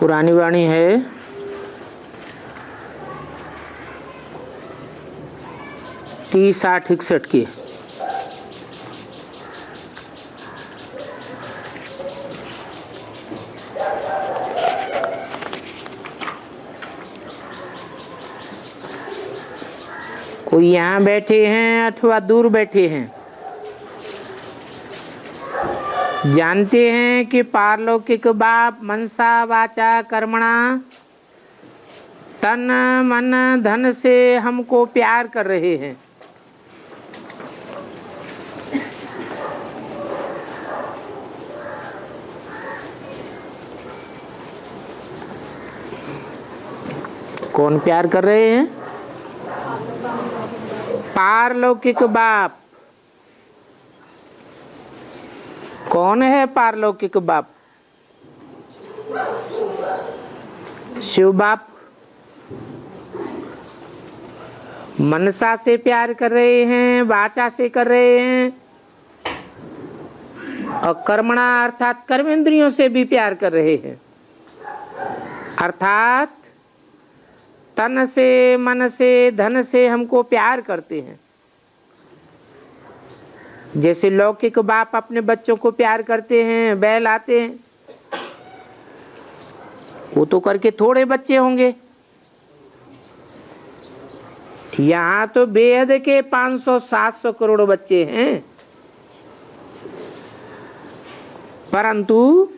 पुरानी वाणी है 30, 60, 61 की। कोई यहाँ बैठे हैं अथवा दूर बैठे हैं, जानते हैं कि पारलौकिक बाप मनसा वाचा कर्मणा तन मन धन से हमको प्यार कर रहे हैं। कौन प्यार कर रहे हैं? पारलौकिक बाप। कौन है पारलौकिक बाप? शिव बाप। मनसा से प्यार कर रहे हैं, वाचा से कर रहे हैं, और कर्मणा अर्थात कर्मेंद्रियों से भी प्यार कर रहे हैं। अर्थात तन से, मन से, धन से हमको प्यार करते हैं। जैसे लौकिक बाप अपने बच्चों को प्यार करते हैं, बैल आते हैं, वो तो करके थोड़े बच्चे होंगे। यहाँ तो बेहद के 500-700 करोड़ बच्चे हैं, परंतु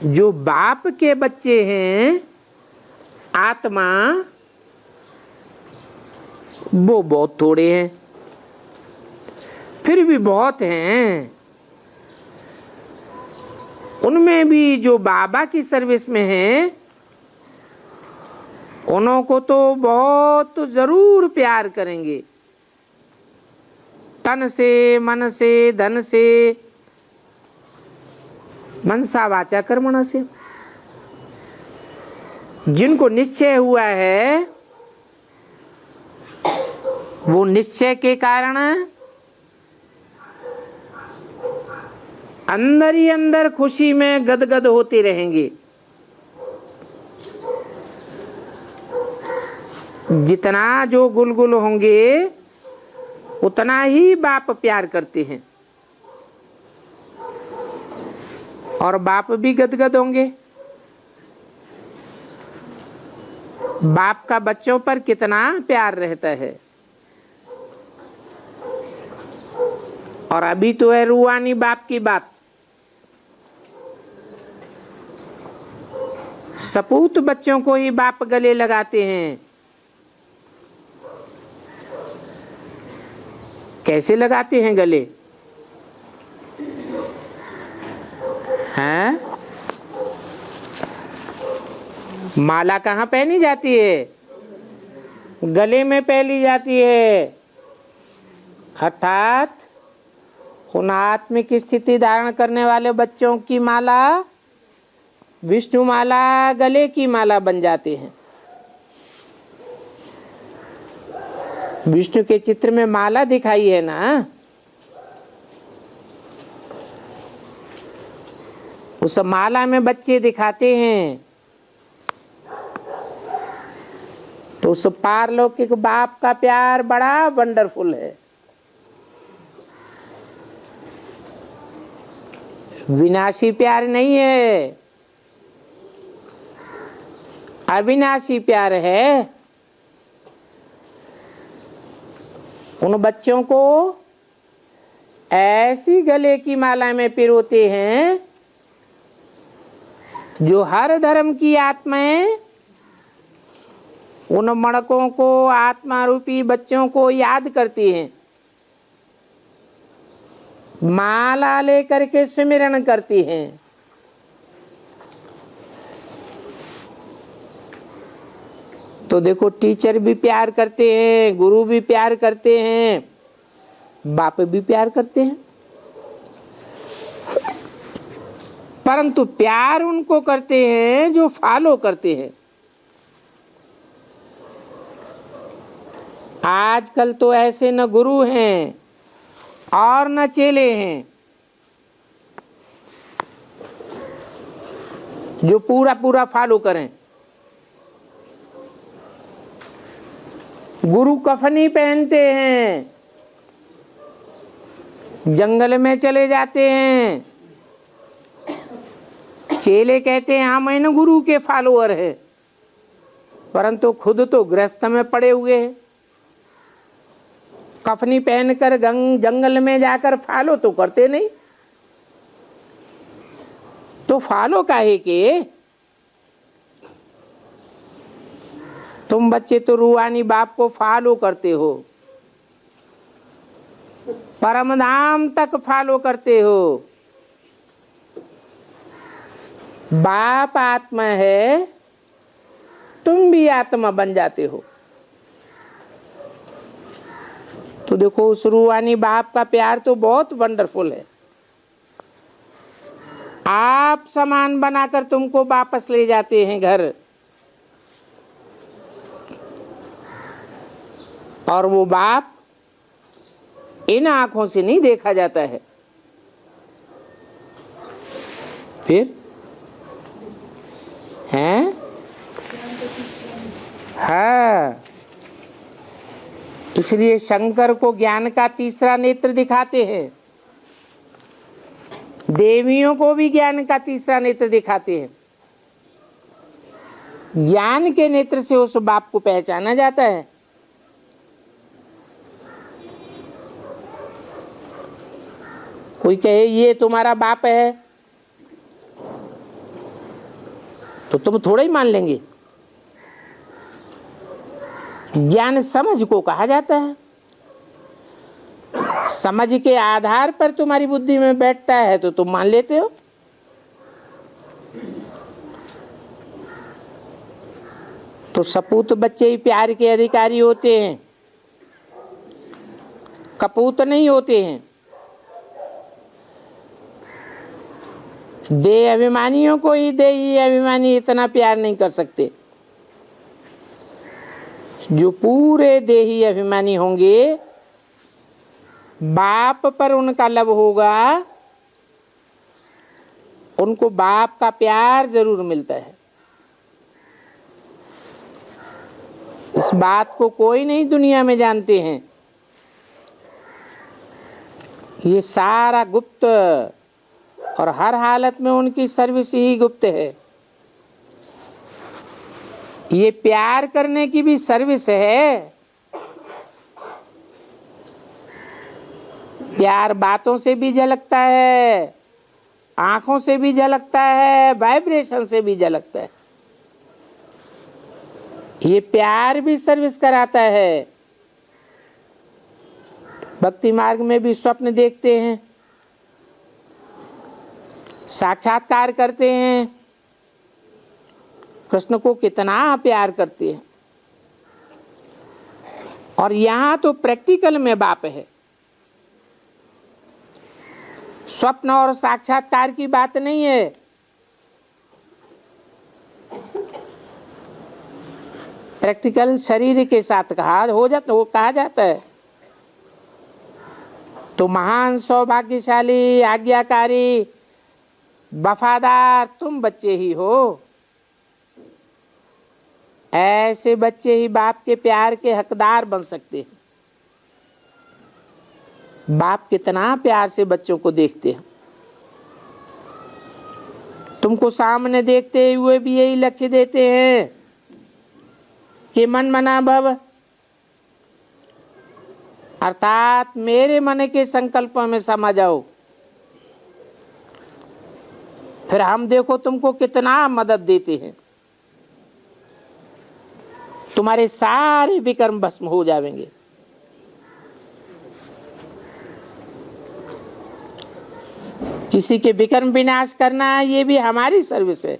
जो बाप के बच्चे हैं आत्मा, वो बहुत थोड़े हैं। फिर भी बहुत हैं। उनमें भी जो बाबा की सर्विस में हैं, उन्हों को तो बहुत जरूर प्यार करेंगे, तन से, मन से, धन से, मनसा वाचा कर्मणा से। जिनको निश्चय हुआ है, वो निश्चय के कारण अंदर ही अंदर खुशी में गदगद होते रहेंगे। जितना जो गुलगुल होंगे उतना ही बाप प्यार करते हैं, और बाप भी गदगद होंगे। बाप का बच्चों पर कितना प्यार रहता है। और अभी तो है रूहानी बाप की बात। सपूत बच्चों को ही बाप गले लगाते हैं। कैसे लगाते हैं गले? हैं? माला कहाँ पहनी जाती है? गले में पहनी जाती है। अर्थात उन आत्मिक स्थिति धारण करने वाले बच्चों की माला विष्णु माला, गले की माला बन जाते हैं। विष्णु के चित्र में माला दिखाई है ना, उस माला में बच्चे दिखाते हैं। तो उस पारलौकिक बाप का प्यार बड़ा वंडरफुल है। विनाशी प्यार नहीं है, अविनाशी प्यार है। उन बच्चों को ऐसी गले की माला में पिरोते हैं जो हर धर्म की आत्माएं उन मणकों को, आत्मा रूपी बच्चों को याद करती हैं, माला लेकर के सिमरन करती हैं। तो देखो, टीचर भी प्यार करते हैं, गुरु भी प्यार करते हैं, बाप भी प्यार करते हैं, परंतु प्यार उनको करते हैं जो फॉलो करते हैं। आजकल तो ऐसे न गुरु हैं और न चेले हैं। जो पूरा पूरा फॉलो करें। गुरु कफनी पहनते हैं, जंगल में चले जाते हैं, चेले कहते हैं हाँ मैं ना गुरु के फॉलोअर है, परंतु खुद तो गृहस्थ में पड़े हुए हैं। कफनी पहनकर जंगल में जाकर फॉलो तो करते नहीं, तो फॉलो काहे के? तुम बच्चे तो रूहानी बाप को फॉलो करते हो, परम धाम तक फॉलो करते हो। बाप आत्मा है, तुम भी आत्मा बन जाते हो। तो देखो उस रूहानी बाप का प्यार तो बहुत वंडरफुल है। आप समान बनाकर तुमको वापस ले जाते हैं घर, और वो बाप इन आंखों से नहीं देखा जाता है। फिर हैं? हाँ, इसलिए शंकर को ज्ञान का तीसरा नेत्र दिखाते हैं, देवियों को भी ज्ञान का तीसरा नेत्र दिखाते हैं। ज्ञान के नेत्र से उस बाप को पहचाना जाता है। कोई कहे ये तुम्हारा बाप है, तो तुम थोड़ा ही मान लेंगे। ज्ञान समझ को कहा जाता है, समझ के आधार पर तुम्हारी बुद्धि में बैठता है तो तुम मान लेते हो। तो सपूत बच्चे ही प्यार के अधिकारी होते हैं, कपूत नहीं होते हैं। देह अभिमानियों को ही देही अभिमानी इतना प्यार नहीं कर सकते। जो पूरे देही अभिमानी होंगे, बाप पर उनका लब होगा, उनको बाप का प्यार जरूर मिलता है। इस बात को कोई नहीं दुनिया में जानते हैं। ये सारा गुप्त, और हर हालत में उनकी सर्विस ही गुप्त है। ये प्यार करने की भी सर्विस है। प्यार बातों से भी झलकता है, आंखों से भी झलकता है, वाइब्रेशन से भी झलकता है। ये प्यार भी सर्विस कराता है। भक्ति मार्ग में भी स्वप्न देखते हैं, साक्षात्कार करते हैं, कृष्ण को कितना प्यार करते हैं। और यहाँ तो प्रैक्टिकल में बाप है। स्वप्न और साक्षात्कार की बात नहीं है। प्रैक्टिकल शरीर के साथ कहा जाता है। तो महान सौभाग्यशाली, आज्ञाकारी, वफादार तुम बच्चे ही हो। ऐसे बच्चे ही बाप के प्यार के हकदार बन सकते हैं। बाप कितना प्यार से बच्चों को देखते हैं। तुमको सामने देखते हुए भी यही लक्ष्य देते हैं कि मन मना भव, अर्थात मेरे मन के संकल्पों में समा जाओ। फिर हम देखो तुमको कितना मदद देते हैं। तुम्हारे सारे विकर्म भस्म हो जाएंगे। किसी के विकर्म विनाश करना ये भी हमारी सर्विस है।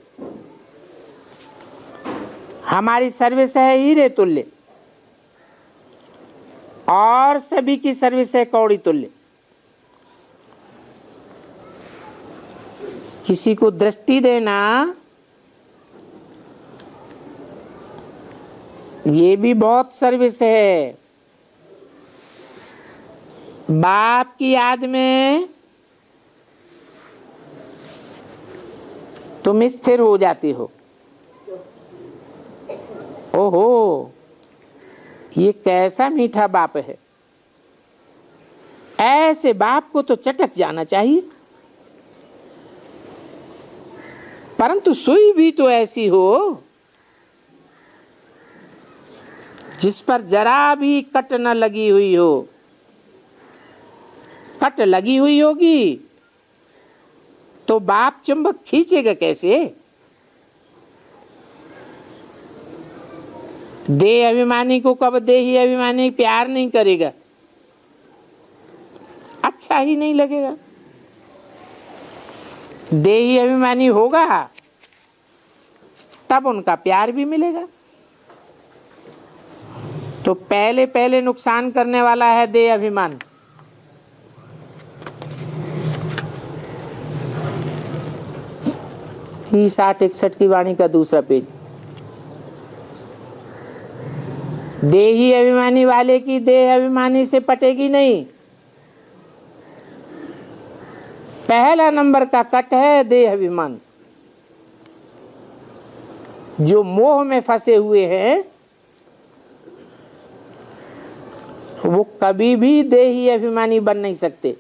हमारी सर्विस है हीरे तुल्य, और सभी की सर्विस है कौड़ी तुल्य। किसी को दृष्टि देना ये भी बहुत सर्विस है। बाप की याद में तुम स्थिर हो जाते हो। ओहो, ये कैसा मीठा बाप है, ऐसे बाप को तो चटक जाना चाहिए। परंतु सुई भी तो ऐसी हो जिस पर जरा भी कट न लगी हुई हो। कट लगी हुई होगी तो बाप चुंबक खींचेगा कैसे? देह अभिमानी को कब देही अभिमानी प्यार नहीं करेगा, अच्छा ही नहीं लगेगा। देही अभिमानी होगा तब उनका प्यार भी मिलेगा। तो पहले पहले नुकसान करने वाला है देह अभिमान। ही 60-61 की वाणी का दूसरा पेज। देही अभिमानी वाले की देह अभिमानी से पटेगी नहीं। पहला नंबर का कट है देह अभिमान। जो मोह में फंसे हुए हैं वो कभी भी देही अभिमानी बन नहीं सकते।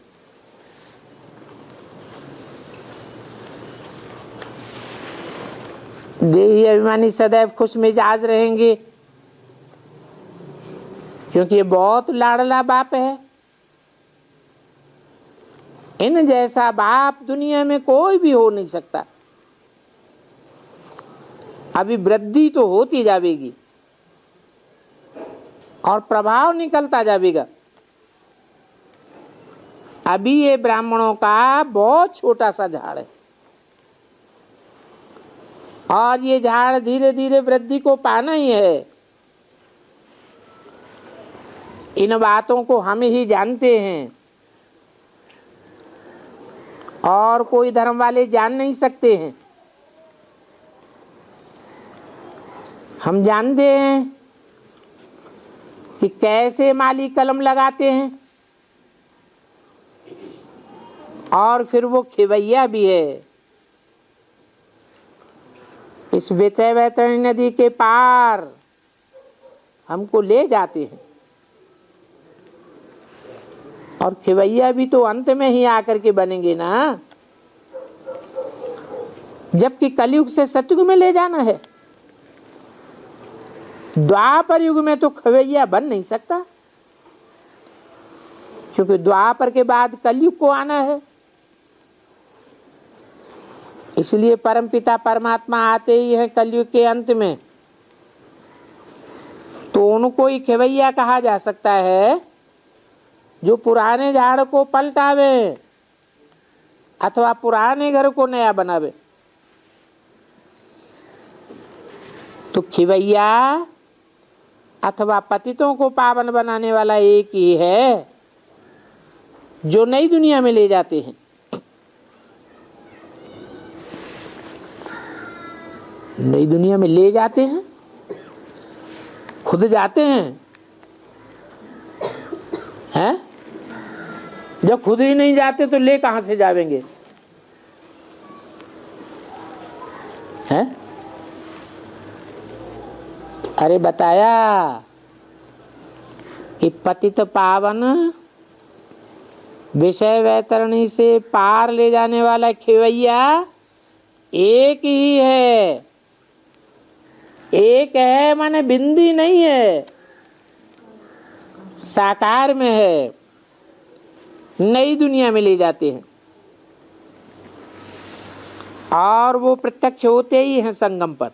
देही अभिमानी सदैव खुश मिजाज रहेंगे क्योंकि ये बहुत लाडला बाप है। इन जैसा बाप दुनिया में कोई भी हो नहीं सकता। अभी वृद्धि तो होती जाएगी और प्रभाव निकलता जाएगा। अभी ये ब्राह्मणों का बहुत छोटा सा झाड़ है और ये झाड़ धीरे धीरे वृद्धि को पाना ही है। इन बातों को हम ही जानते हैं और कोई धर्म वाले जान नहीं सकते हैं। हम जानते हैं कि कैसे माली कलम लगाते हैं और फिर वो खिवैया भी है। इस वितय वैतरणी नदी के पार हमको ले जाते हैं और खिवैया भी तो अंत में ही आकर के बनेंगे ना, जबकि कलयुग से सतयुग में ले जाना है। द्वापर युग में तो खिवैया बन नहीं सकता क्योंकि द्वापर के बाद कलयुग को आना है। इसलिए परमपिता परमात्मा आते ही है कलयुग के अंत में, तो उनको ही खिवैया कहा जा सकता है जो पुराने झाड़ को पलटावे अथवा पुराने घर को नया बनावे। तो खिवैया अथवा पतितों को पावन बनाने वाला एक ही है जो नई दुनिया में ले जाते हैं। नई दुनिया में ले जाते हैं, खुद जाते हैं, हैं? जब खुद ही नहीं जाते तो ले कहां से जावेंगे? हैं? अरे बताया कि पतित पावन विषय वैतरणी से पार ले जाने वाला खिवैया एक ही है। एक है माने बिंदी नहीं है, साकार में है, नई दुनिया में ले जाते हैं और वो प्रत्यक्ष होते ही हैं संगम पर।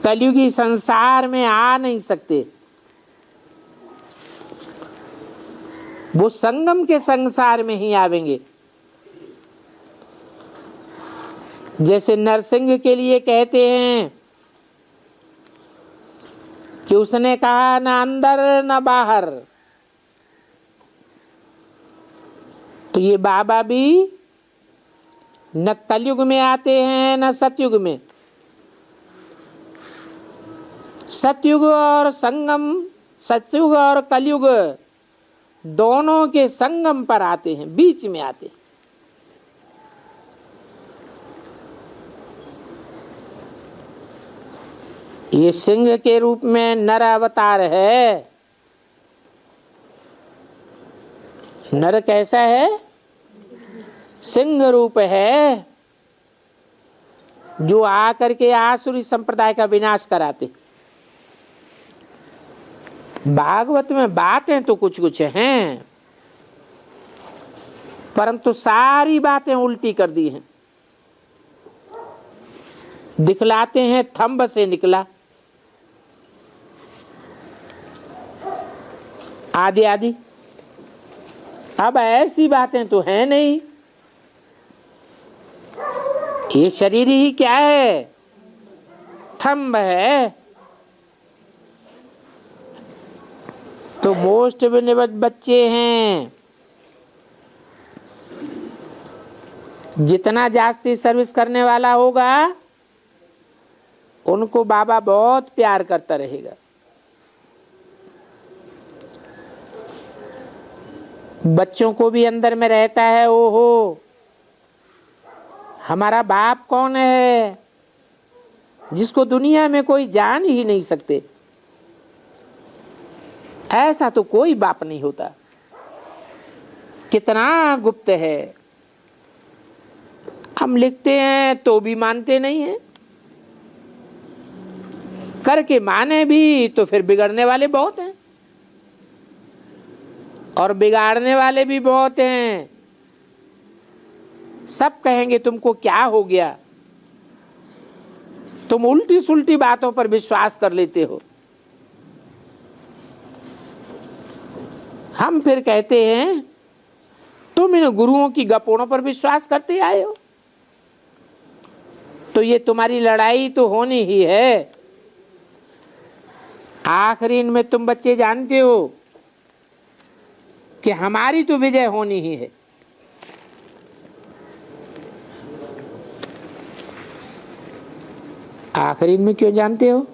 कलयुगी संसार में आ नहीं सकते, वो संगम के संसार में ही आवेंगे। जैसे नरसिंह के लिए कहते हैं कि उसने कहा न अंदर न बाहर, तो ये बाबा भी न कलयुग में आते हैं न सतयुग में। सतयुग और संगम, सतयुग और कलयुग दोनों के संगम पर आते हैं, बीच में आते हैं। ये सिंह के रूप में नर अवतार है। नर कैसा है? सिंह रूप है, जो आकर के आसुरी संप्रदाय का विनाश कराते। भागवत में बातें तो कुछ कुछ हैं, परंतु सारी बातें उल्टी कर दी हैं। दिखलाते हैं थंब से निकला, आदि आदि। अब ऐसी बातें तो हैं नहीं। ये शरीर ही क्या है? थंब है। तो मोस्ट बेनिफिट बच्चे हैं। जितना जास्ती सर्विस करने वाला होगा उनको बाबा बहुत प्यार करता रहेगा। बच्चों को भी अंदर में रहता है, ओहो हमारा बाप कौन है, जिसको दुनिया में कोई जान ही नहीं सकते। ऐसा तो कोई बाप नहीं होता। कितना गुप्त है। हम लिखते हैं तो भी मानते नहीं हैं, करके माने भी तो फिर बिगड़ने वाले बहुत हैं और बिगाड़ने वाले भी बहुत हैं। सब कहेंगे तुमको क्या हो गया, तुम उल्टी सुल्टी बातों पर विश्वास कर लेते हो। हम फिर कहते हैं तुम इन गुरुओं की गपोड़ों पर विश्वास करते आए हो, तो ये तुम्हारी लड़ाई तो होनी ही है। आखिरी में तुम बच्चे जानते हो कि हमारी तो विजय होनी ही है। आखिरी में क्यों जानते हो?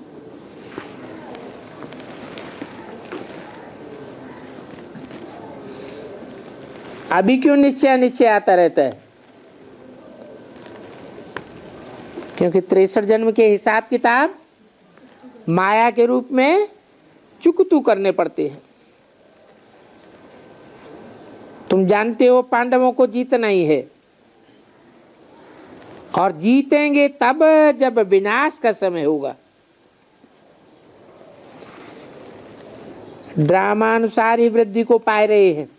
अभी क्यों निश्चय आता रहता है? क्योंकि 63 जन्म के हिसाब किताब माया के रूप में चुकतू करने पड़ते हैं। तुम जानते हो पांडवों को जीतना ही है, और जीतेंगे तब जब विनाश का समय होगा। ड्रामानुसार ही वृद्धि को पाए रहे हैं,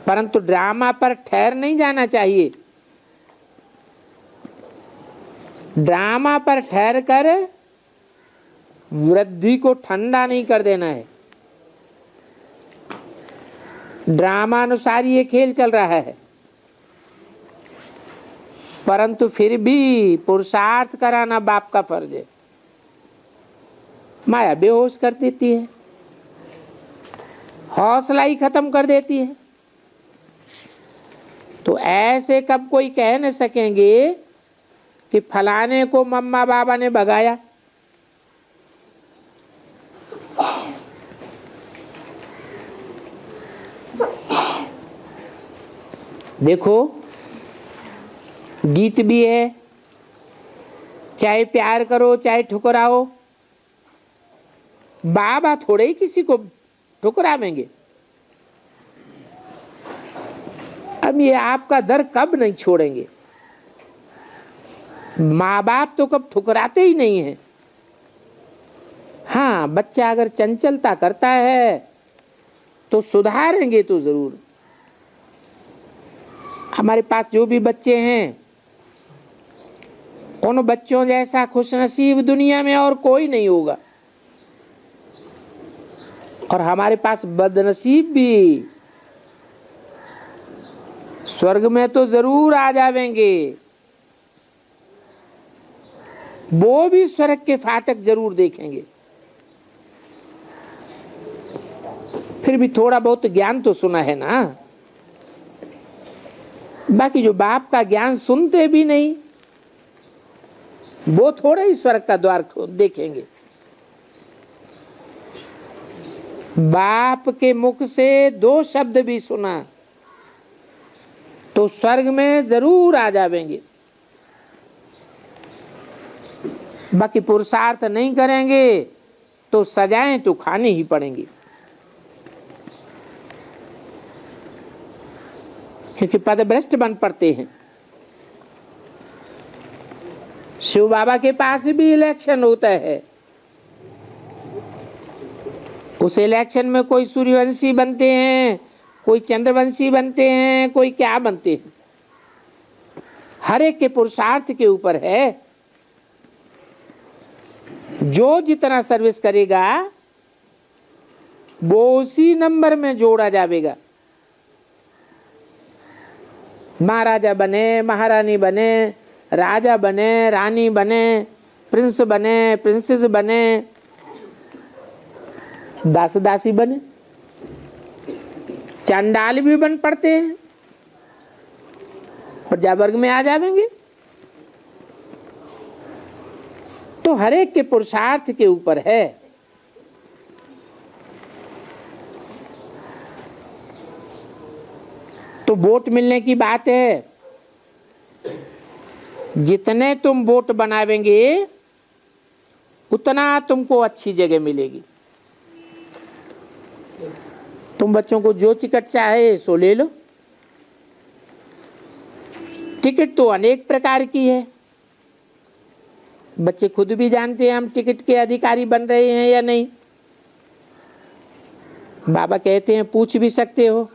परंतु ड्रामा पर ठहर नहीं जाना चाहिए। ड्रामा पर ठहर कर वृद्धि को ठंडा नहीं कर देना है। ड्रामानुसार ये खेल चल रहा है, परंतु फिर भी पुरुषार्थ कराना बाप का फर्ज है। माया बेहोश कर देती है, हौसला ही खत्म कर देती है। तो ऐसे कब कोई कह न सकेंगे कि फलाने को मम्मा बाबा ने भगाया। देखो गीत भी है, चाहे प्यार करो चाहे ठुकराओ, बाबा थोड़े ही किसी को ठुकरावेंगे। अब ये आपका दर कब नहीं छोड़ेंगे। माँ बाप तो कब ठुकराते ही नहीं है। हाँ, बच्चा अगर चंचलता करता है तो सुधारेंगे तो जरूर। हमारे पास जो भी बच्चे हैं, उन बच्चों जैसा खुशनसीब दुनिया में और कोई नहीं होगा। और हमारे पास बदनसीब भी स्वर्ग में तो जरूर आ जावेंगे, वो भी स्वर्ग के फाटक जरूर देखेंगे। फिर भी थोड़ा बहुत ज्ञान तो सुना है ना। बाकी जो बाप का ज्ञान सुनते भी नहीं, वो थोड़ा ही स्वर्ग का द्वार देखेंगे। बाप के मुख से 2 शब्द भी सुना तो स्वर्ग में जरूर आ जाएंगे। बाकी पुरुषार्थ नहीं करेंगे तो सजाएं तो खानी ही पड़ेंगी, क्योंकि पदभ्रष्ट बन पड़ते हैं। शिव बाबा के पास भी इलेक्शन होता है, उस इलेक्शन में कोई सूर्यवंशी बनते हैं, कोई चंद्रवंशी बनते हैं, कोई क्या बनते हैं। हर एक के पुरुषार्थ के ऊपर है। जो जितना सर्विस करेगा वो उसी नंबर में जोड़ा जाएगा। महाराजा बने, महारानी बने, राजा बने, रानी बने, प्रिंस बने, प्रिंसेस बने, दास दासी बने, चंडाल भी बन पड़ते हैं, प्रजा वर्ग में आ जाएंगे। तो हर एक के पुरुषार्थ के ऊपर है। तो वोट मिलने की बात है, जितने तुम वोट बनावेंगे उतना तुमको अच्छी जगह मिलेगी। तुम बच्चों को जो टिकट चाहे सो ले लो। टिकट तो अनेक प्रकार की है, बच्चे खुद भी जानते हैं हम टिकट के अधिकारी बन रहे हैं या नहीं। बाबा कहते हैं पूछ भी सकते हो,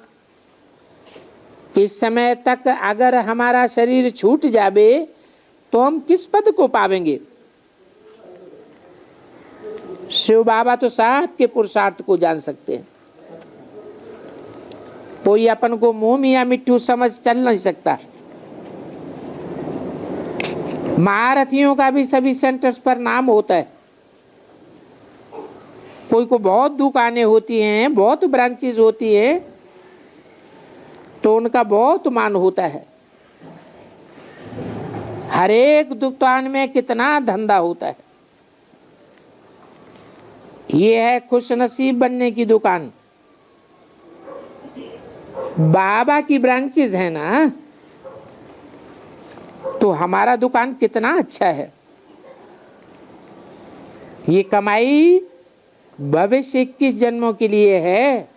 इस समय तक अगर हमारा शरीर छूट जावे तो हम किस पद को पावेंगे। शिव बाबा तो साहब के पुरुषार्थ को जान सकते हैं। कोई अपन को मुंह मियां मिट्टू समझ चल नहीं सकता। महारथियों का भी सभी सेंटर्स पर नाम होता है। कोई को बहुत दुकानें होती हैं, बहुत ब्रांचेस होती है, तो उनका बहुत मान होता है। हर एक दुकान में कितना धंधा होता है। ये है खुशनसीब बनने की दुकान। बाबा की ब्रांचेस है ना, तो हमारा दुकान कितना अच्छा है। ये कमाई भविष्य 21 जन्मों के लिए है।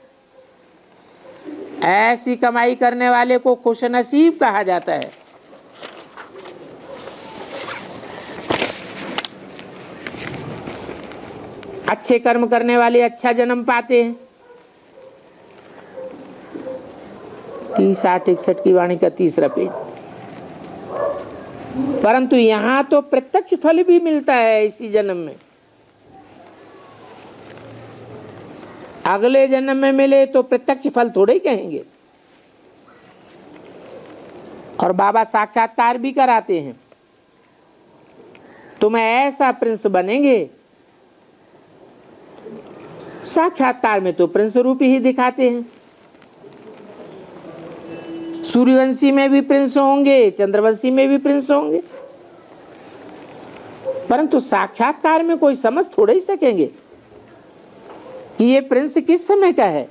ऐसी कमाई करने वाले को खुशनसीब कहा जाता है। अच्छे कर्म करने वाले अच्छा जन्म पाते हैं। 30, 60, 61 की वाणी का 3रा पेज। परंतु यहां तो प्रत्यक्ष फल भी मिलता है इसी जन्म में। अगले जन्म में मिले तो प्रत्यक्ष फल थोड़े ही कहेंगे। और बाबा साक्षात्कार भी कराते हैं, तुम ऐसा प्रिंस बनेंगे। साक्षात्कार में तो प्रिंस रूप ही दिखाते हैं। सूर्यवंशी में भी प्रिंस होंगे, चंद्रवंशी में भी प्रिंस होंगे, परंतु साक्षात्कार में कोई समझ थोड़े ही सकेंगे कि ये प्रिंस किस समय का है।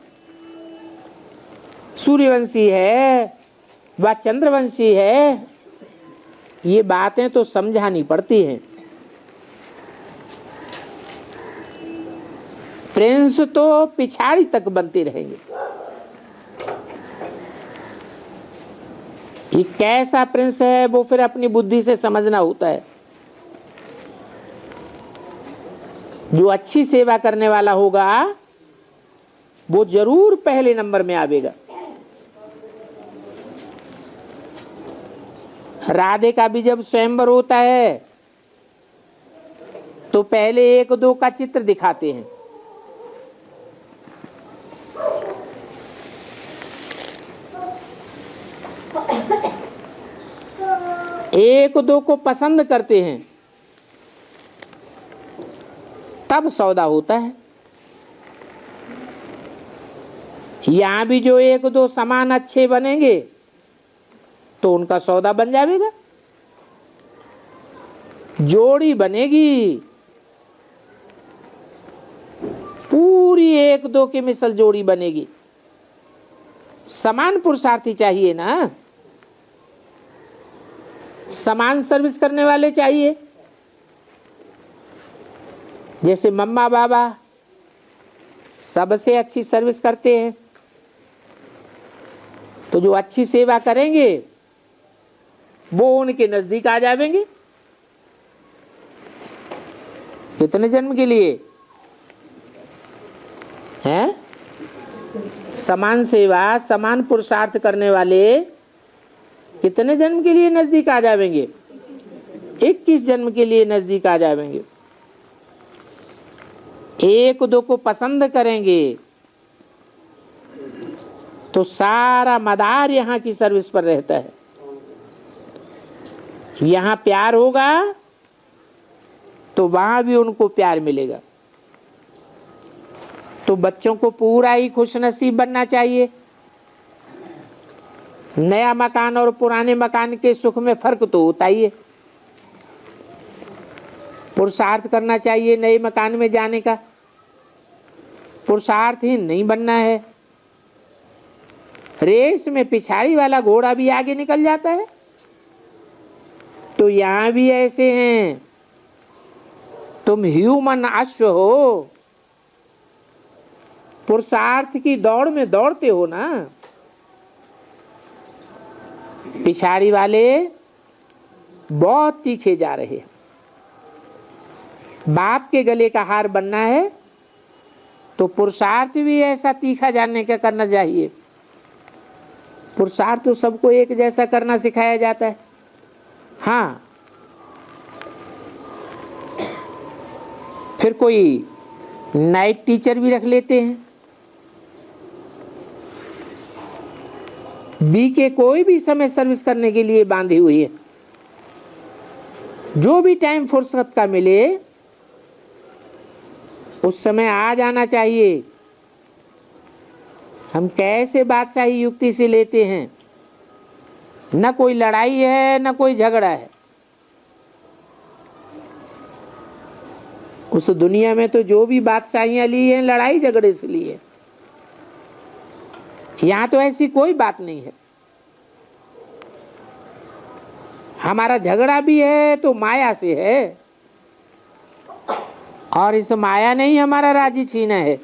सूर्यवंशी है व चंद्रवंशी है, ये बातें तो समझानी पड़ती हैं। प्रिंस तो पिछाड़ी तक बनते रहेंगे। ये कैसा प्रिंस है वो फिर अपनी बुद्धि से समझना होता है। जो अच्छी सेवा करने वाला होगा वो जरूर पहले नंबर में आवेगा। राधे का भी जब स्वयंवर होता है तो पहले 1-2 का चित्र दिखाते हैं। एक दो को पसंद करते हैं तब सौदा होता है। यहां भी जो 1-2 समान अच्छे बनेंगे तो उनका सौदा बन जाएगा। जोड़ी बनेगी, पूरी एक दो की मिसल जोड़ी बनेगी। समान पुरुषार्थी चाहिए ना, समान सर्विस करने वाले चाहिए। जैसे मम्मा बाबा सबसे अच्छी सर्विस करते हैं, तो जो अच्छी सेवा करेंगे वो उनके नजदीक आ जाएंगे। कितने जन्म के लिए हैं? समान सेवा, समान पुरुषार्थ करने वाले कितने जन्म के लिए नजदीक आ जाएंगे? 21 जन्म के लिए नजदीक आ जाएंगे। एक दो को पसंद करेंगे तो सारा मदार यहाँ की सर्विस पर रहता है। यहाँ प्यार होगा तो वहां भी उनको प्यार मिलेगा। तो बच्चों को पूरा ही खुशनसीब बनना चाहिए। नया मकान और पुराने मकान के सुख में फर्क तो होता ही है। पुरुषार्थ करना चाहिए नए मकान में जाने का, पुरुषार्थहीन नहीं बनना है। रेस में पिछाड़ी वाला घोड़ा भी आगे निकल जाता है, तो यहां भी ऐसे हैं। तुम ह्यूमन अश्व हो, पुरुषार्थ की दौड़ में दौड़ते हो ना। पिछाड़ी वाले बहुत तीखे जा रहे हैं। बाप के गले का हार बनना है तो पुरुषार्थ भी ऐसा तीखा जानने का करना चाहिए। पुरुषार्थ तो सबको एक जैसा करना सिखाया जाता है। हाँ, फिर कोई नाइट टीचर भी रख लेते हैं। बी के कोई भी समय सर्विस करने के लिए बांधी हुई है। जो भी टाइम फुर्सत का मिले उस समय आ जाना चाहिए। हम कैसे बादशाही युक्ति से लेते हैं, न कोई लड़ाई है न कोई झगड़ा है। उस दुनिया में तो जो भी बादशाहियां ली हैं लड़ाई झगड़े से ली है। यहां तो ऐसी कोई बात नहीं है। हमारा झगड़ा भी है तो माया से है, और इस माया ने ही हमारा राज्य छीना है।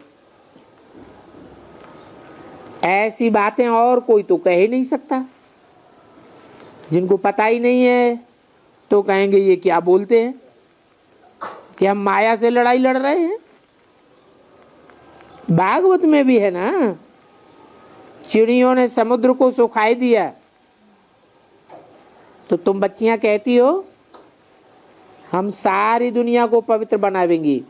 ऐसी बातें और कोई तो कह ही नहीं सकता। जिनको पता ही नहीं है तो कहेंगे ये क्या बोलते हैं कि हम माया से लड़ाई लड़ रहे हैं। भागवत में भी है ना, चिड़ियों ने समुद्र को सुखाई दिया तो तुम बच्चियां कहती हो हम सारी दुनिया को पवित्र बनावेंगी।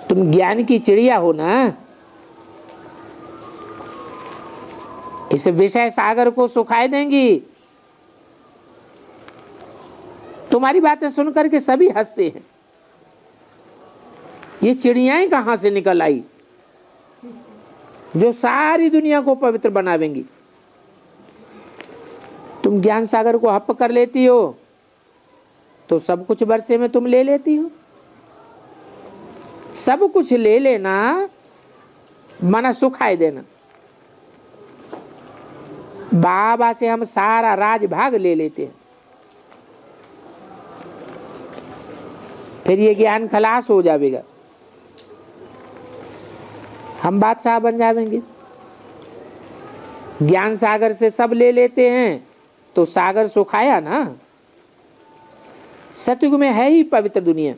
तुम ज्ञान की चिड़िया हो ना। इस विषय सागर को सुखाए देंगी। तुम्हारी बातें सुन करके सभी हंसते हैं। ये चिड़ियाएं कहां से निकल आई जो सारी दुनिया को पवित्र बनावेंगी। तुम ज्ञान सागर को हप कर लेती हो तो सब कुछ बरसे में तुम ले लेती हो। सब कुछ ले लेना मना सुखाए देना। बाबा से हम सारा राज भाग ले लेते हैं, फिर ये ज्ञान खलास हो जाएगा, हम बादशाह बन जाएंगे। ज्ञान सागर से सब ले लेते हैं तो सागर सुखाया ना। सतयुग में है ही पवित्र दुनिया,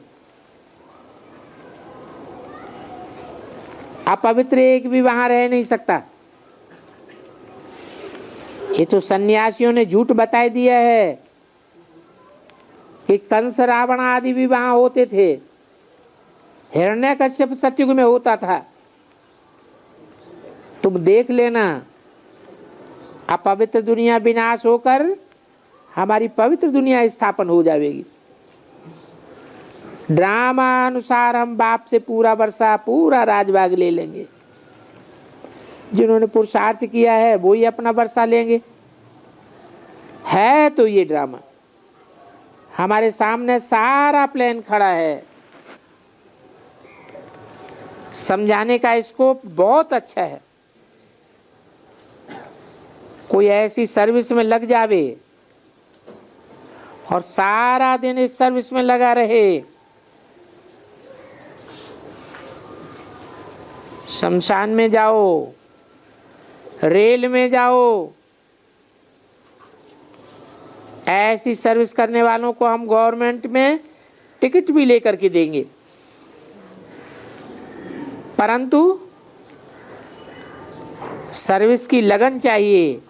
अपवित्र एक भी वहां रह नहीं सकता। ये तो सन्यासियों ने झूठ बता दिया है कि कंस रावण आदि भी वहां होते थे। हिरण्यकश्यप सतयुग में होता था। तुम देख लेना, अपवित्र दुनिया विनाश होकर हमारी पवित्र दुनिया स्थापन हो जाएगी। ड्रामा अनुसार हम बाप से पूरा वर्षा पूरा राजभाग ले लेंगे। जिन्होंने पुरुषार्थ किया है वो ही अपना वर्षा लेंगे। है तो ये ड्रामा। हमारे सामने सारा प्लान खड़ा है, समझाने का स्कोप बहुत अच्छा है। कोई ऐसी सर्विस में लग जावे और सारा दिन इस सर्विस में लगा रहे, शमशान में जाओ, रेल में जाओ, ऐसी सर्विस करने वालों को हम गवर्नमेंट में टिकट भी लेकर के देंगे। परंतु सर्विस की लगन चाहिए।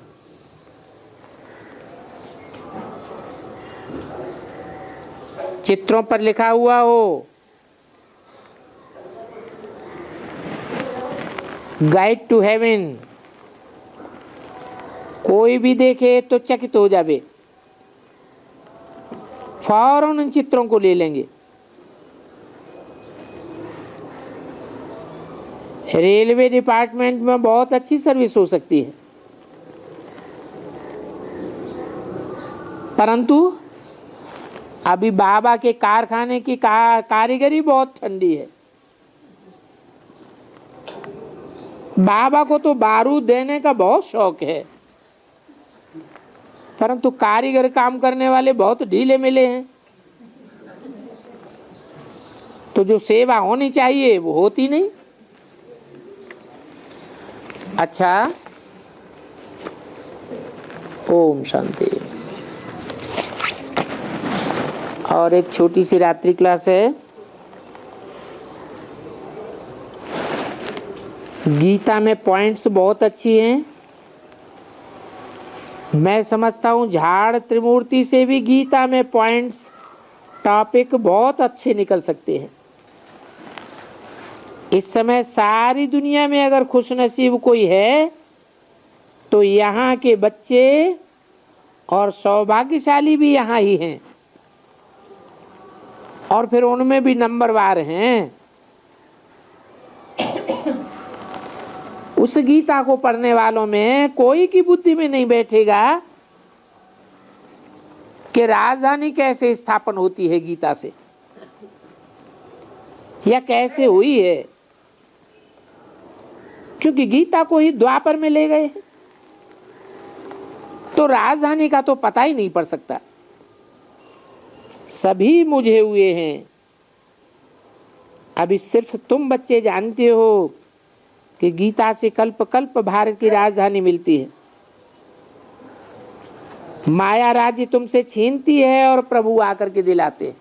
चित्रों पर लिखा हुआ हो, गाइड टू हेवन, कोई भी देखे तो चकित हो जावे, फौरन उन चित्रों को ले लेंगे। रेलवे डिपार्टमेंट में बहुत अच्छी सर्विस हो सकती है, परंतु अभी बाबा के कारखाने की कारीगरी बहुत ठंडी है। बाबा को तो बारूद देने का बहुत शौक है, परंतु कारीगर काम करने वाले बहुत ढीले मिले हैं। तो जो सेवा होनी चाहिए वो होती नहीं। अच्छा, ओम शांति। और एक छोटी सी रात्रि क्लास है। गीता में पॉइंट्स बहुत अच्छी हैं। मैं समझता हूँ झाड़ त्रिमूर्ति से भी गीता में पॉइंट्स, टॉपिक बहुत अच्छे निकल सकते हैं। इस समय सारी दुनिया में अगर खुशनसीब कोई है तो यहाँ के बच्चे, और सौभाग्यशाली भी यहाँ ही हैं, और फिर उनमें भी नंबरवार हैं। उस गीता को पढ़ने वालों में कोई की बुद्धि में नहीं बैठेगा कि राजधानी कैसे स्थापन होती है गीता से, या कैसे हुई है, क्योंकि गीता को ही द्वापर में ले गए, तो राजधानी का तो पता ही नहीं पड़ सकता। सभी मुझे हुए हैं। अभी सिर्फ तुम बच्चे जानते हो कि गीता से कल्प कल्प भारत की राजधानी मिलती है। माया राज्य तुमसे छीनती है और प्रभु आकर के दिलाते हैं।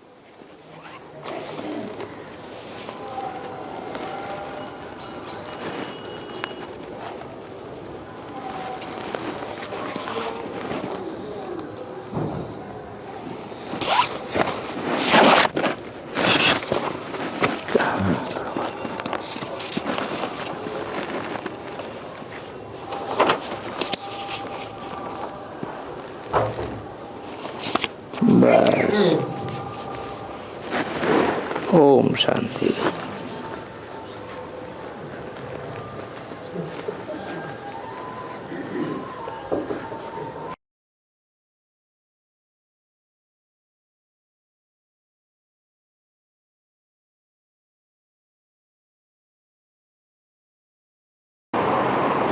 ओम शांति।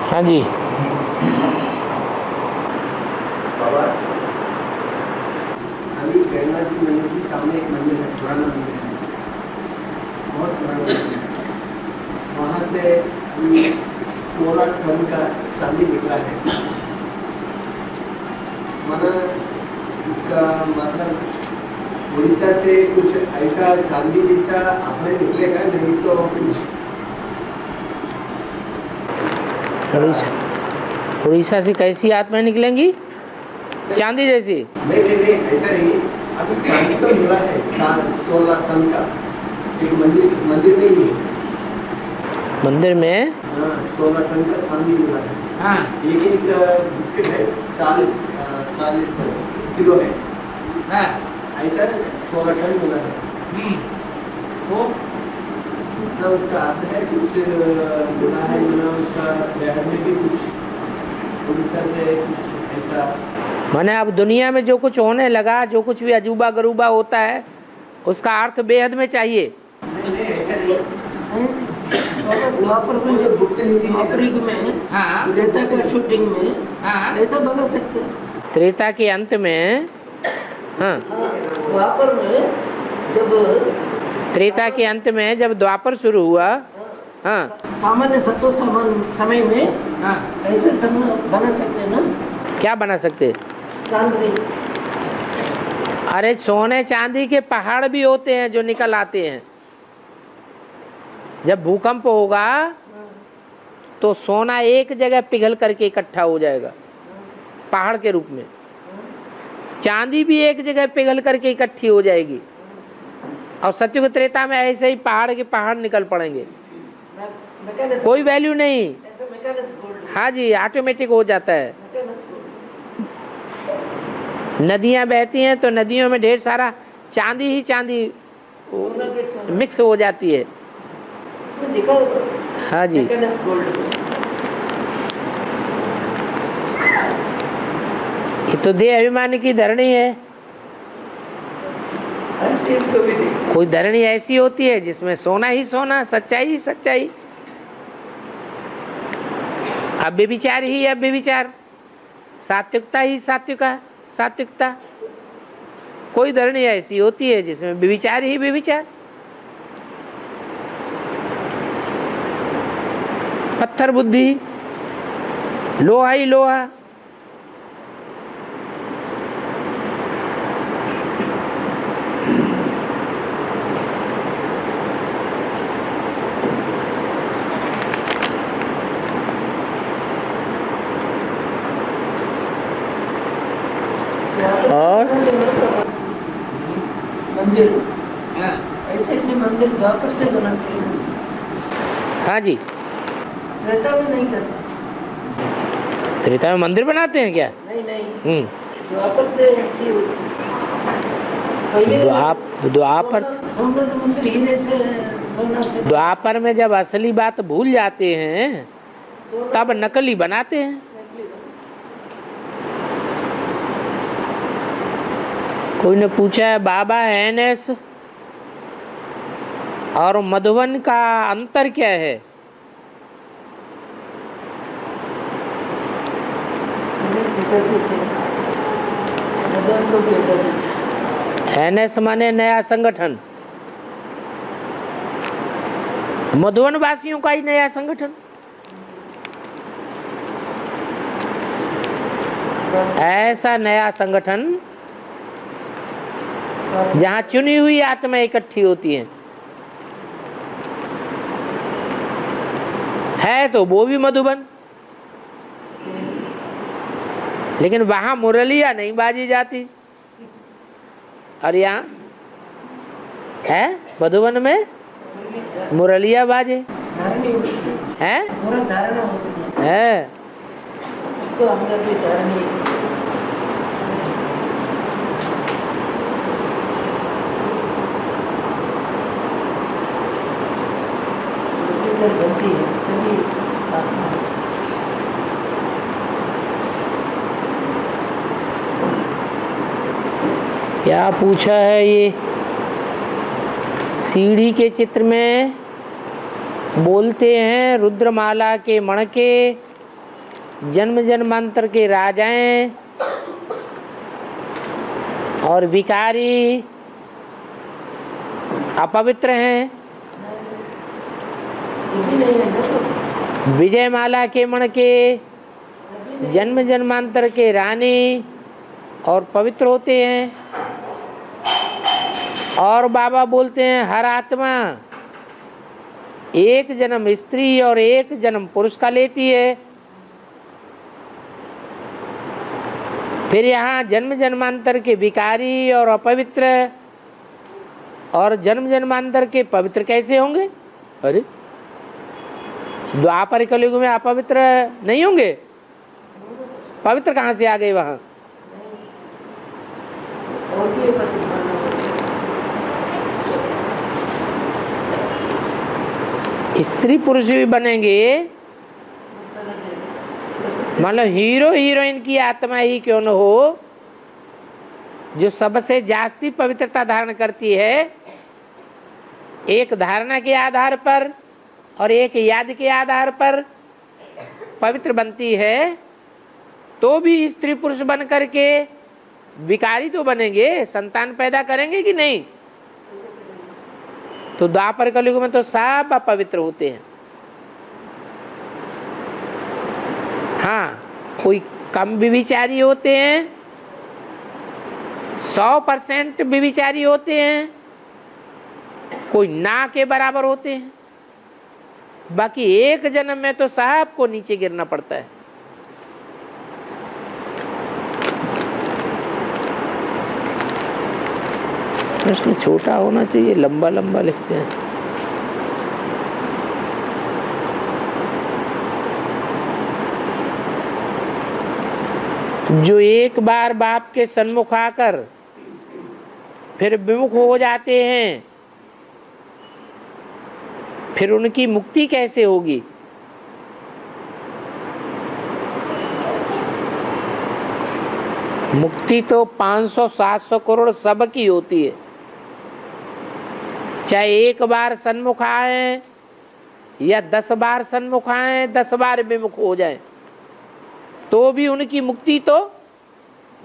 हाँ जी, बाबा अभी जगन्नाथ की मंदिर के सामने एक मंदिर है, पुराना मंदिर है, बहुत पुराना मंदिर है। वहाँ से 16 टन का चांदी निकला है। माना इसका मतलब उड़ीसा से कुछ ऐसा चांदी जैसा आपने निकलेगा, नहीं तो कुछ उड़ीसा से कैसी आत्माएं निकलेंगी? चांदी जैसी? नहीं नहीं नहीं, ऐसा नहीं। अभी चांदी तो मिला है 16 टन का, एक मंदिर में ही है। मंदिर में? हाँ, 16 टन का चांदी मिला है। हाँ, एक बिस्किट है 40 किलो है। हाँ, ऐसा 16 टन मिला है। तो ना उसका अर्थ है कुछ मिला है, ना उसका डैड में भी कुछ उड़ीसा से कुछ ऐसा माने अब दुनिया में जो कुछ होने लगा, जो कुछ भी अजूबा गरूबा होता है, उसका अर्थ बेहद में चाहिए। नहीं ऐसा नहीं। द्वापर वो जो गुप्त निधि है ना, द्वापरिक में हाँ त्रेता का शूटिंग में हाँ, ऐसा बना सकते हैं। त्रेता के अंत में, हाँ द्वापर में जब त्रेता के अंत में जब द्वापर शुरू हुआ, हाँ सामान्य सतो समय में हाँ, ऐसे समय बना सकते हैं ना, क्या बना सकते? चांदनी। अरे सोने चांदी के पहाड़ भी होते हैं जो निकल आते हैं। जब भूकंप होगा तो सोना एक जगह पिघल करके इकट्ठा हो जाएगा पहाड़ के रूप में, चांदी भी एक जगह पिघल करके इकट्ठी हो जाएगी, और सत्युग त्रेता में ऐसे ही पहाड़ के पहाड़ निकल पड़ेंगे, कोई वैल्यू नहीं। हाँ जी, ऑटोमेटिक हो जाता है। नदियां बहती हैं तो नदियों में ढेर सारा चांदी ही चांदी मिक्स हो जाती है। हाँ जी, ये तो देह अभिमान की धरणी है। हर चीज को भी देखो। कोई धरणी ऐसी होती है जिसमें सोना ही सोना, सच्चाई ही सच्चाई, अव्यभिचार ही अव्यभिचार, सात्विकता ही सात्विकता। कोई धरणी ऐसी होती है जिसमें व्यभिचार ही व्यभिचार। पत्थर बुद्धि, लोहा ही लोहा। और मंदिर ऐसे ऐसे मंदिर द्वापर से बनाते हैं। हाँ जी, त्रेता में नहीं करते। त्रेता में मंदिर बनाते हैं क्या? नहीं द्वापर से ऐसी होती है। पहले द्वापर सोना तो मंदिर हीरे से, सोना से। द्वापर में जब असली बात भूल जाते हैं तब नकली बनाते हैं। कोई ने पूछा है बाबा एनएस और मधुबन का अंतर क्या है? एनएस माने नया संगठन, मधुबन वासियों का ही नया संगठन। ऐसा नया संगठन जहां चुनी हुई आत्मा इकट्ठी होती हैं, है तो वो भी मधुबन, लेकिन वहां मुरलिया नहीं बाजी जाती। और यहाँ है मधुबन में मुरलिया बाजे है, पूरा धारणा होती है। सबको अंदर भी धारणी। बनती है सभी आत्मा। क्या पूछा है ये? सीढ़ी के चित्र में बोलते हैं रुद्रमाला के मणके जन्म जन्मांतर के राजाएं और विकारी अपवित्र हैं। विजयमाला के मणके जन्म जन्मांतर के रानी और पवित्र होते हैं। और बाबा बोलते हैं हर आत्मा एक जन्म स्त्री और एक जन्म पुरुष का लेती है। फिर यहाँ जन्म जन्मांतर के विकारी और अपवित्र और जन्म जन्मांतर के पवित्र कैसे होंगे? अरे द्वापर कलयुग में अपवित्र नहीं होंगे, पवित्र कहाँ से आ गए वहां? स्त्री पुरुष भी बनेंगे मतलब हीरो हीरोइन की आत्मा ही क्यों न हो, जो सबसे जास्ती पवित्रता धारण करती है, एक धारणा के आधार पर और एक याद के आधार पर पवित्र बनती है, तो भी स्त्री पुरुष बन करके विकारी तो बनेंगे, संतान पैदा करेंगे कि नहीं? तो द्वापर कलयुग में तो सब अपवित्र होते हैं। हाँ, कोई कम व्यभिचारी होते हैं, 100% व्यभिचारी होते हैं, कोई ना के बराबर होते हैं, बाकी एक जन्म में तो सबको नीचे गिरना पड़ता है। प्रश्न छोटा होना चाहिए, लंबा लंबा लिखते हैं। जो एक बार बाप के सन्मुख आकर फिर विमुख हो जाते हैं, फिर उनकी मुक्ति कैसे होगी? मुक्ति तो 500-700 करोड़ सबकी होती है, चाहे एक बार सन्मुख आए या 10 बार सन्मुख आए, 10 बार विमुख हो जाए, तो भी उनकी मुक्ति तो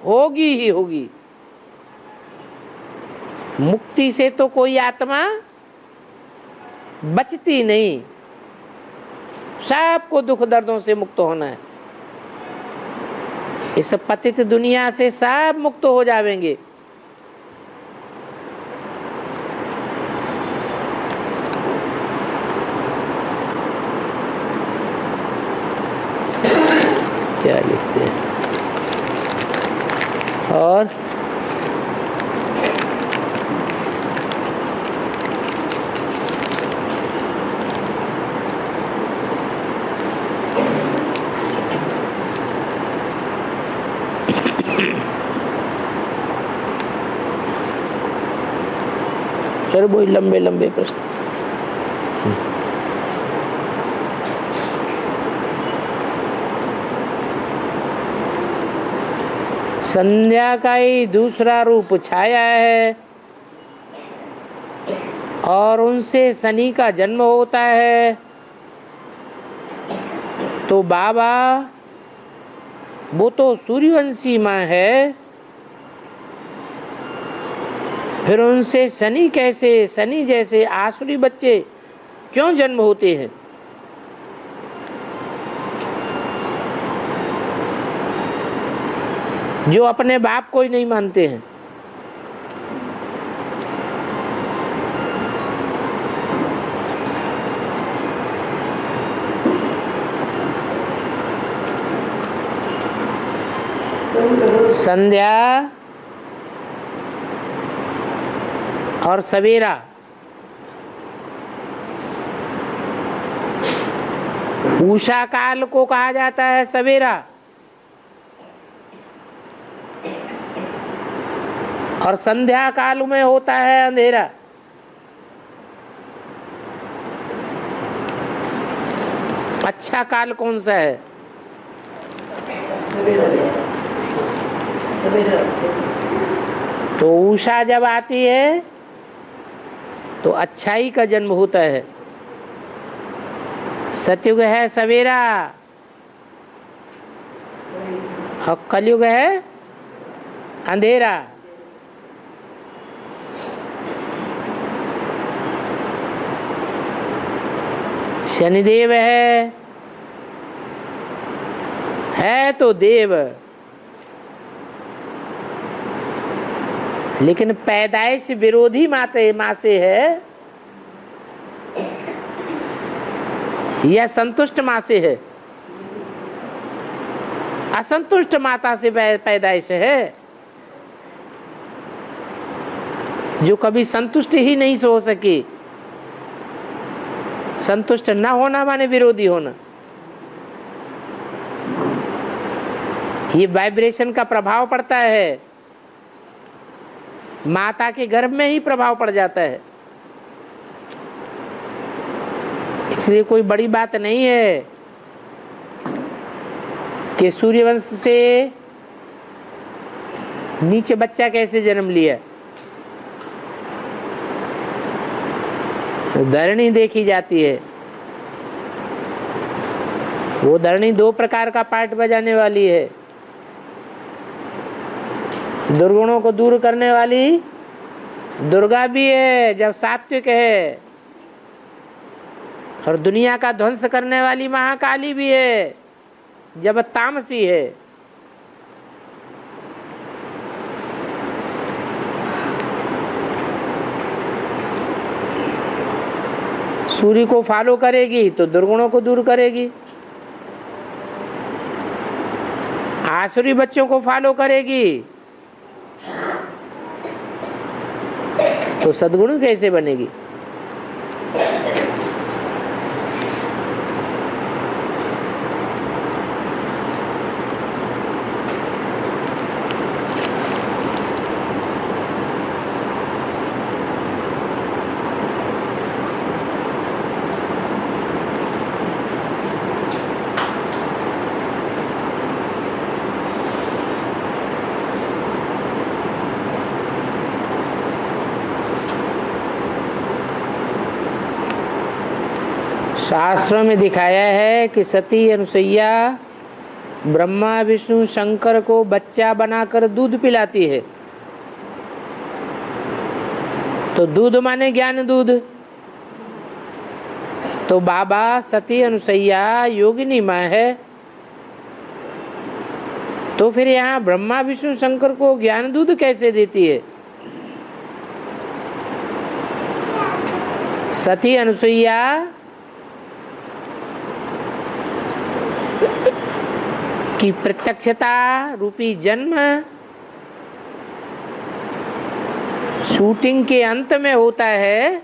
होगी ही होगी। मुक्ति से तो कोई आत्मा बचती नहीं, सबको दुख दर्दों से मुक्त होना है। इस पतित दुनिया से सब मुक्त हो जाएंगे। क्या लिखते हैं? और सर वही लंबे लंबे प्रश्न। संध्या का ही दूसरा रूप छाया है और उनसे शनि का जन्म होता है, तो बाबा वो तो सूर्यवंशी माँ है, फिर उनसे शनि कैसे, शनि जैसे आसुरी बच्चे क्यों जन्म होते हैं? जो अपने बाप को ही नहीं मानते हैं। संध्या और सवेरा उषा काल को कहा जाता है सवेरा, और संध्या काल में होता है अंधेरा। अच्छा काल कौन सा है? तो उषा जब आती है तो अच्छाई का जन्म होता है। सतयुग है सवेरा और कलयुग है अंधेरा। शनिदेव है तो देव, लेकिन पैदाइश विरोधी माँ से है या संतुष्ट माँ से है? असंतुष्ट माता से पैदाइश है, जो कभी संतुष्ट ही नहीं हो सकी। संतुष्ट न होना माने विरोधी होना। ये वाइब्रेशन का प्रभाव पड़ता है, माता के गर्भ में ही प्रभाव पड़ जाता है। इसलिए कोई बड़ी बात नहीं है। कि सूर्यवंश से नीचे बच्चा कैसे जन्म लिया। धरणी देखी जाती है, वो धरणी दो प्रकार का पार्ट बजाने वाली है। दुर्गुणों को दूर करने वाली दुर्गा भी है जब सात्विक है, और दुनिया का ध्वंस करने वाली महाकाली भी है जब तामसी है। सूर्य को फॉलो करेगी तो दुर्गुणों को दूर करेगी, आसुरी बच्चों को फॉलो करेगी तो सद्गुण कैसे बनेगी। शास्त्रों में दिखाया है कि सती अनुसुईया ब्रह्मा विष्णु शंकर को बच्चा बनाकर दूध पिलाती है। तो दूध माने ज्ञान दूध, तो बाबा सती अनुसुईया योगिनी माँ है, तो फिर यहाँ ब्रह्मा विष्णु शंकर को ज्ञान दूध कैसे देती है। सती अनुसुईया की प्रत्यक्षता रूपी जन्म शूटिंग के अंत में होता है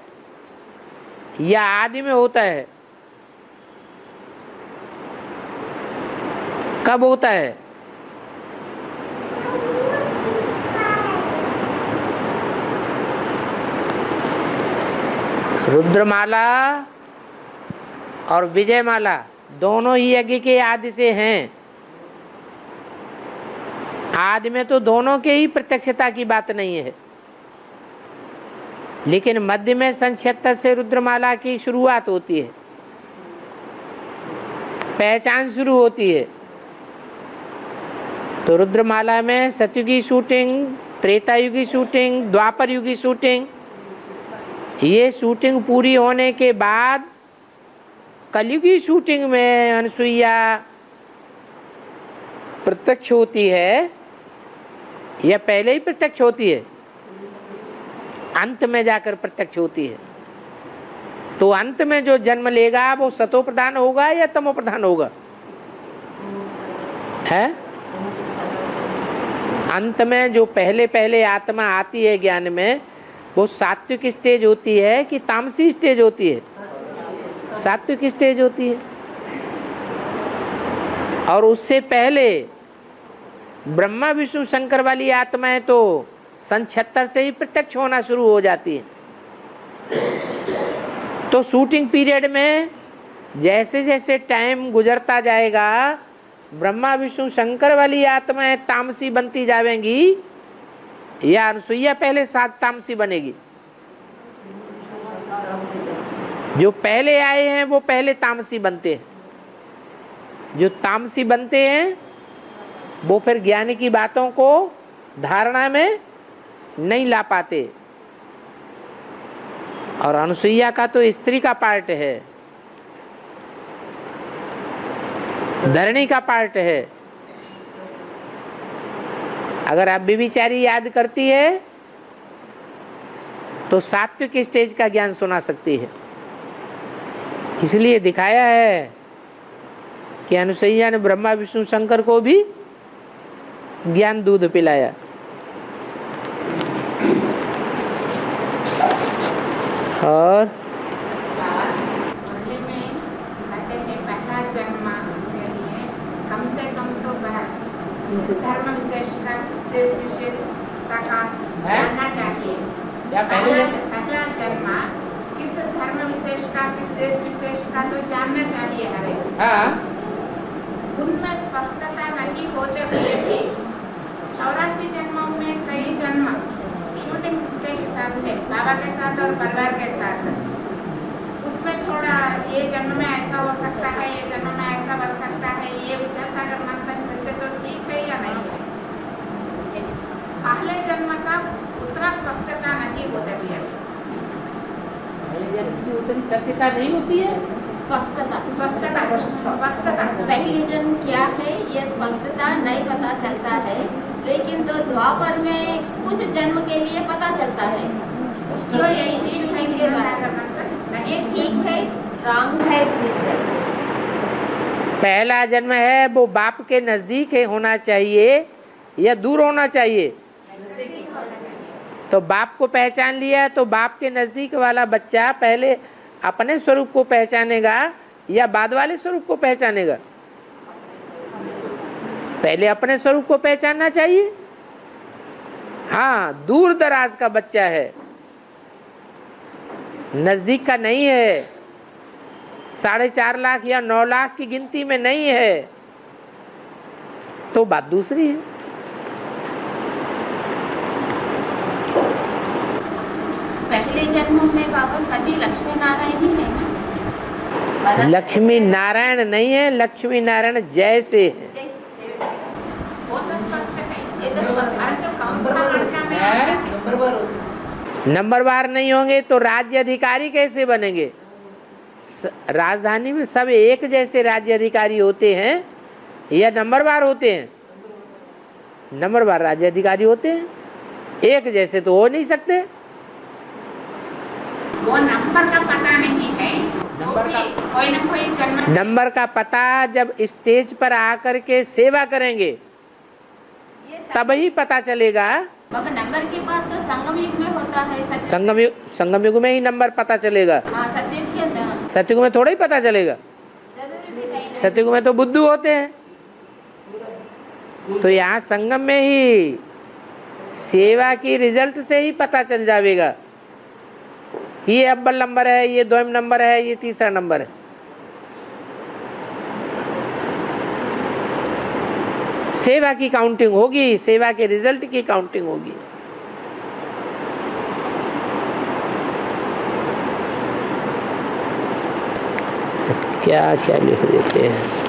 या आदि में होता है, कब होता है। रुद्रमाला और विजयमाला दोनों ही यज्ञ के आदि से हैं। आदि में तो दोनों के ही प्रत्यक्षता की बात नहीं है, लेकिन मध्य में सन 76 से रुद्रमाला की शुरुआत होती है, पहचान शुरू होती है। तो रुद्रमाला में सतयुगी शूटिंग, त्रेता युगी शूटिंग, द्वापर युगी शूटिंग, ये शूटिंग पूरी होने के बाद कलयुगी शूटिंग में अनुसुईया प्रत्यक्ष होती है या पहले ही प्रत्यक्ष होती है, अंत में जाकर प्रत्यक्ष होती है। तो अंत में जो जन्म लेगा वो सतो प्रधान होगा या तमो प्रधान होगा, है। अंत में जो पहले पहले आत्मा आती है ज्ञान में, वो सात्विक स्टेज होती है कि तामसी स्टेज होती है। सात्विक स्टेज होती है। और उससे पहले ब्रह्मा विष्णु शंकर वाली आत्माएं तो सन 76 से ही प्रत्यक्ष होना शुरू हो जाती है। तो शूटिंग पीरियड में जैसे जैसे टाइम गुजरता जाएगा, ब्रह्मा विष्णु शंकर वाली आत्माएं तामसी बनती जाएंगी या अनुसुईया पहले साथ तामसी बनेगी। जो पहले आए हैं वो पहले तामसी बनते हैं। जो तामसी बनते हैं वो फिर ज्ञान की बातों को धारणा में नहीं ला पाते। और अनुसुईया का तो स्त्री का पार्ट है, धरणी का पार्ट है। अगर आप व्यभिचारी याद करती है तो सात्विक स्टेज का ज्ञान सुना सकती है। इसलिए दिखाया है कि अनुसुईया ने ब्रह्मा विष्णु शंकर को भी ज्ञान दूध पिलाया। और इस धर्म विशेष का किस देश विशेषता का जानना चाहिए। पहला जन्म किस धर्म विशेष का किस देश विशेष का तो जानना चाहिए हरे। हाँ, उनमें स्पष्टता नहीं होते हुए भी 84 जन्मों में कई जन्म शूटिंग के हिसाब से बाबा के साथ और परिवार के साथ उसमें थोड़ा ये जन्म में ऐसा हो सकता है, ये जन्म में ऐसा बन सकता है, ये विचार सागर मंथन चलते तो ठीक है या नहीं है। पहले जन्म का उतना स्पष्टता नहीं होता भी अभी। पहले जन्म की उतनी सत्यता नहीं होती है। स्पष्टता पहले जन्म क्या है ये स्पष्टता नहीं पता चलता है, लेकिन तो द्वापर में कुछ जन्म के लिए पता चलता है। जो यही ठीक है कि सागर मंथन ये ठीक है, रॉन्ग है, पहला जन्म है वो बाप के नजदीक है होना चाहिए या दूर होना चाहिए। तो बाप को पहचान लिया तो बाप के नजदीक वाला बच्चा पहले अपने स्वरूप को पहचानेगा या बाद वाले स्वरूप को पहचानेगा। पहले अपने स्वरूप को पहचानना चाहिए। हाँ, दूर दराज का बच्चा है, नजदीक का नहीं है, 4.5 लाख या 9 लाख की गिनती में नहीं है, तो बात दूसरी है। पहले जन्मों में बाबा सभी लक्ष्मी नारायण ही है ना। लक्ष्मी नारायण नहीं है, लक्ष्मी नारायण जैसे है। वो तो स्पष्ट है, ये तो स्पष्ट है। तो कौन सा लड़का में आता है? नंबरवार नहीं होंगे तो राज्य अधिकारी कैसे बनेंगे? राजधानी में सब एक जैसे राज्य अधिकारी होते हैं या नंबरवार होते हैं? नंबरवार राज्य अधिकारी होते हैं, एक जैसे तो हो नहीं सकते। वो नंबर का पता नहीं है, नंबर का कोई ना कोई जन्म नंबर का पता जब स्टेज पर आकर के सेवा करेंगे तभी पता चलेगा। बाबा नंबर की बात तो संगम युग में होता है। संगम युग में ही नंबर पता चलेगा। हाँ, सतयुग के अंदर। सतयुग में थोड़ा ही पता चलेगा। सतयुग में तो बुद्धू होते हैं। तो यहाँ संगम में ही सेवा की रिजल्ट से ही पता चल जाएगा, ये अव्वल नंबर है, ये द्विम नंबर है, ये तीसरा नंबर है। सेवा की काउंटिंग होगी, सेवा के रिजल्ट की काउंटिंग होगी। क्या क्या लिख देते हैं।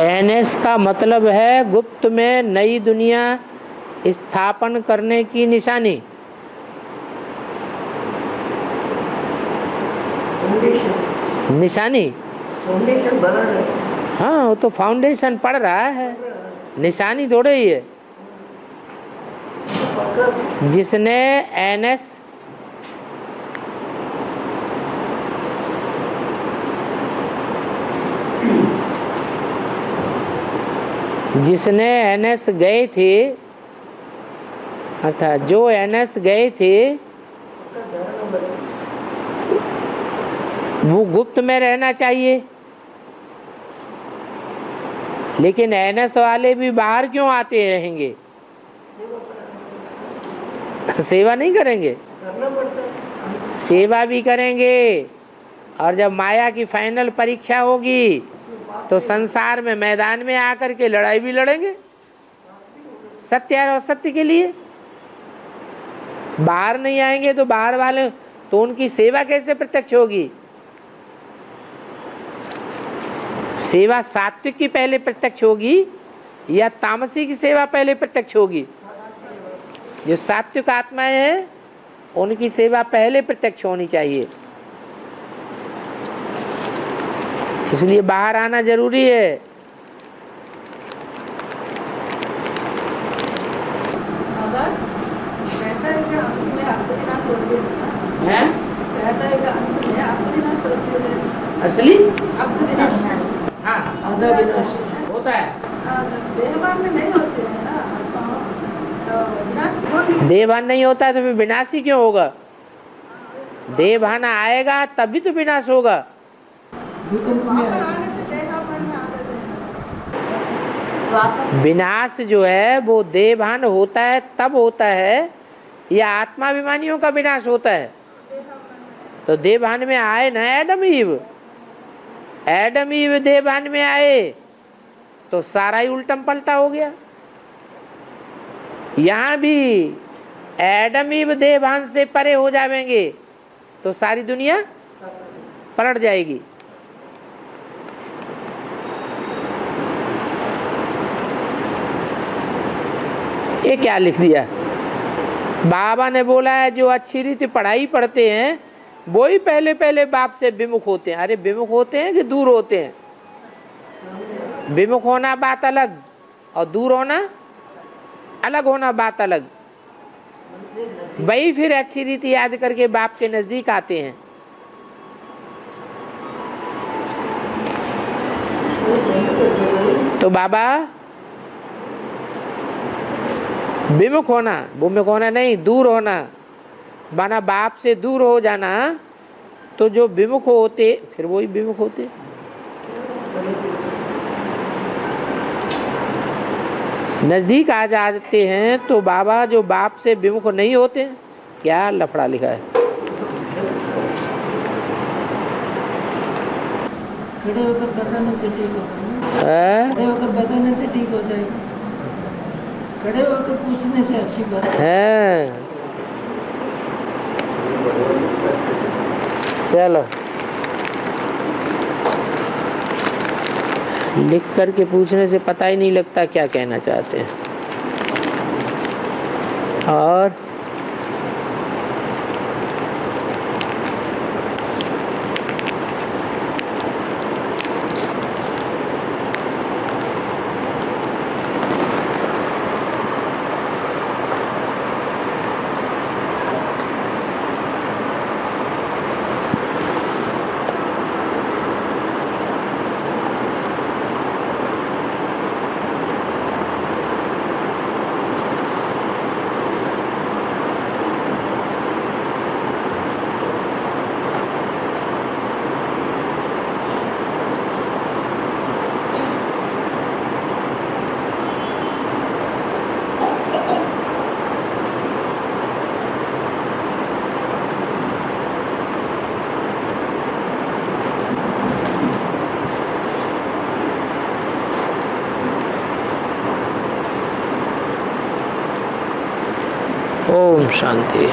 एनएस का मतलब है गुप्त में नई दुनिया स्थापन करने की निशानी। निशानी हाँ, वो तो फाउंडेशन पड़ रहा है, निशानी थोड़े ही है। जिसने एनएस गए थे, अर्थात जो एनएस गए थे वो गुप्त में रहना चाहिए। लेकिन एनएस वाले भी बाहर क्यों आते रहेंगे? सेवा नहीं करेंगे? सेवा भी करेंगे, और जब माया की फाइनल परीक्षा होगी तो संसार में मैदान में आकर के लड़ाई भी लड़ेंगे सत्य और असत्य के लिए। बाहर नहीं आएंगे तो बाहर वाले तो उनकी सेवा कैसे प्रत्यक्ष होगी? सेवा सात्विक की पहले प्रत्यक्ष होगी या तामसी की सेवा पहले प्रत्यक्ष होगी? जो सात्विक आत्माएं हैं उनकी सेवा पहले प्रत्यक्ष होनी चाहिए। इसलिए बाहर आना जरूरी है। असली हाँ होता है, देहभान नहीं होता है तो फिर विनाशी क्यों होगा? देह भान आएगा तभी तो विनाश होगा। भूकंप में आएगा। विनाश जो है वो देह भान होता है तब होता है या आत्माभिमानियों का विनाश होता है? तो देह भान में आए ना एडम ईव, एडम ईव देह भान में आए तो सारा ही उल्टम पलटा हो गया। यहां भी एडम ईव देह भान से परे हो जाएंगे तो सारी दुनिया पलट जाएगी। ये क्या लिख दिया? बाबा ने बोला है जो अच्छी रीति पढ़ाई पढ़ते हैं वो ही पहले पहले बाप से विमुख होते हैं। अरे विमुख होते हैं कि दूर होते हैं? विमुख होना बात अलग और दूर होना अलग, होना बात अलग। वही फिर अच्छी रीति याद करके बाप के नजदीक आते हैं। तो बाबा विमुख होना नहीं, दूर होना, माना बाप से दूर हो जाना। तो जो विमुख होते फिर वही विमुख होते। नजदीक आ जाते हैं तो बाबा जो बाप से विमुख नहीं होते। क्या लफड़ा लिखा है? खड़े होकर बताने से ठीक होगा। खड़े होकर बताने से ठीक हो जाएगा। खड़े होकर पूछने से अच्छी बात है। चलो लिख करके पूछने से पता ही नहीं लगता क्या कहना चाहते हैं। और ओम शांति।